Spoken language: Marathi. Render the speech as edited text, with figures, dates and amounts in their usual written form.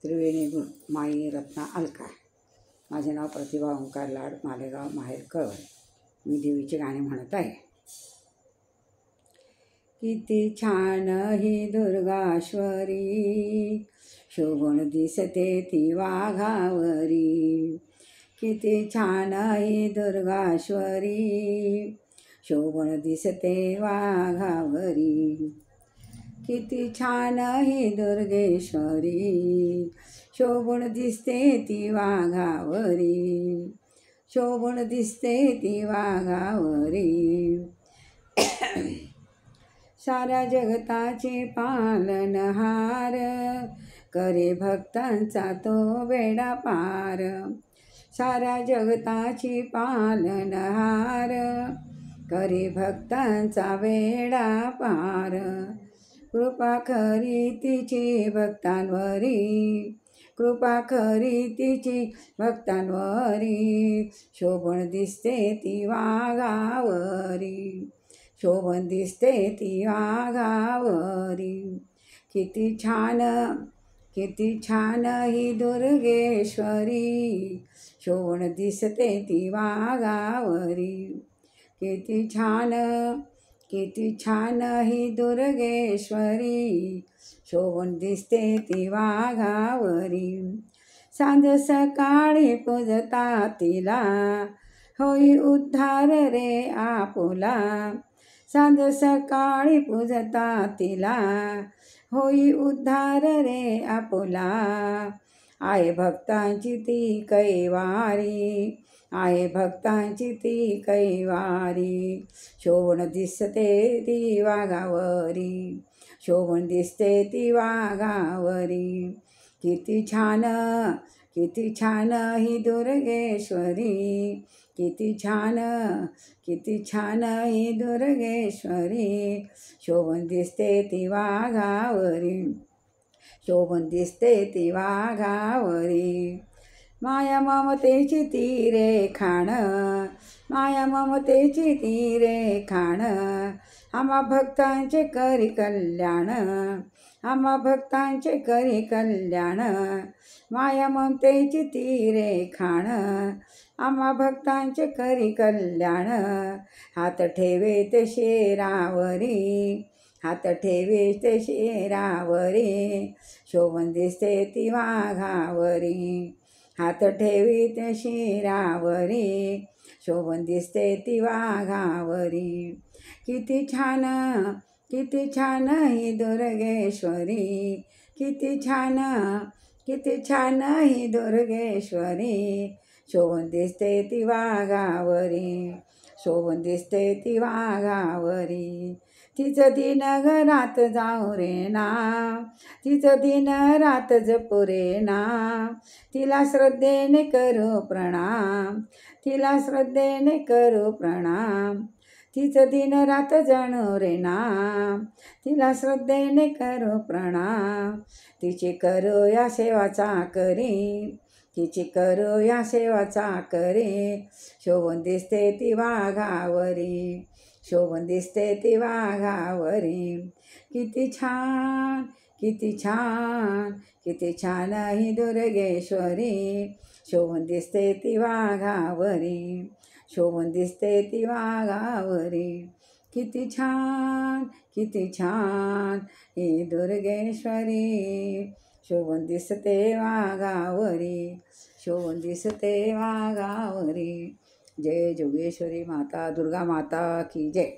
त्रिवेणी माई रत्ना अलका. माझे नाव प्रतिभा ओंकार लाड, मालेगाव, माहेर कळवण. मी देवीचे गाणे म्हणत आहे. किती छान ही दुर्गाश्वरी, शोभून दिसते ती वाघावरी. किती छान ही दुर्गाश्वरी, शोभून दिसते वाघावरी. किती छान ही दुर्गेश्वरी, शोभून दिसते ती वाघावरी. शोभून दिसते ती वाघावरी. साऱ्या जगताचे पालनहार, करे भक्तांचा तो बेडा पार. साऱ्या जगताची पालनहार, करे भक्तांचा बेडा पार. कृपा खरी तिची भक्तांवरी, कृपा खरी तिची भक्तांवरी. शोभून दिसते ती वाघावरी. शोभून दिसते ती वाघावरी. किती छान, किती छान ही दुर्गेश्वरी, शोभून दिसते ती वाघावरी. किती छान, किती छान ही दुर्गेश्वरी, शोभून दिसते ती वाघावरी. सांज सकाळी पूजता तिला, होई उद्धार रे आपुला. सांज सकाळी पूजता तिला, होई उद्धार रे आपुला. आहे भक्तांची ती कैवारी, आहे भक्तांची ती कैवारी. शोभून दिसते ती वाघावरी. शोभून दिसते ती वाघावरी. किती छान, किती छान ही दुर्गेश्वरी. किती छान, किती छान ही दुर्गेश्वरी. शोभून दिसते ती वाघावरी. शोभून दिसते ती वाघावरी. माया ममतेची ती रेखाण, माया ममतेची ती रेखाण. आम्हा भक्तांचे करी कल्याण, आम्हा भक्तांचे करी कल्याण. माया ममतेची ती रेखाण, आम्हा भक्तांचे करी कल्याण. हात ठेवे ते शेरावरी, हात ठेवे ते शेरावरी. शोभून दिसते ती वाघावरी. हात ठेवी ते शिरावरी. शोभून दिसते ती वाघावरी. किती छान, किती छान ही दुर्गेश्वरी. किती छान, किती छान ही दुर्गेश्वरी. शोभून दिसते ती वाघावरी. शोभून दिसते ती वाघावरी. तिचं दिन घरात जाऊ रे नाम, तिचं दिन रात जपू रे नाम. तिला श्रद्धेने करू प्रणाम, तिला श्रद्धेने करू प्रणाम. तिचं दिन रात जणू रे नाम, तिला श्रद्धेने करू प्रणाम. तिची करू या सेवा चाकरी, तिची करू या सेवा चाकरी. शोभून दिसते ती वाघावरी. शोभून दिसते ती वाघावरी. किती छान, किती छान, किती छान ही दुर्गेश्वरी. शोभून दिसते ती वाघावरी. शोभून दिसते ती वाघावरी. किती छान, किती छान ही दुर्गेश्वरी. शोभून दिसते वाघावरी. शोभून दिसते वाघावरी. जय जोगेश्वरी माता, दुर्गा माता की जय.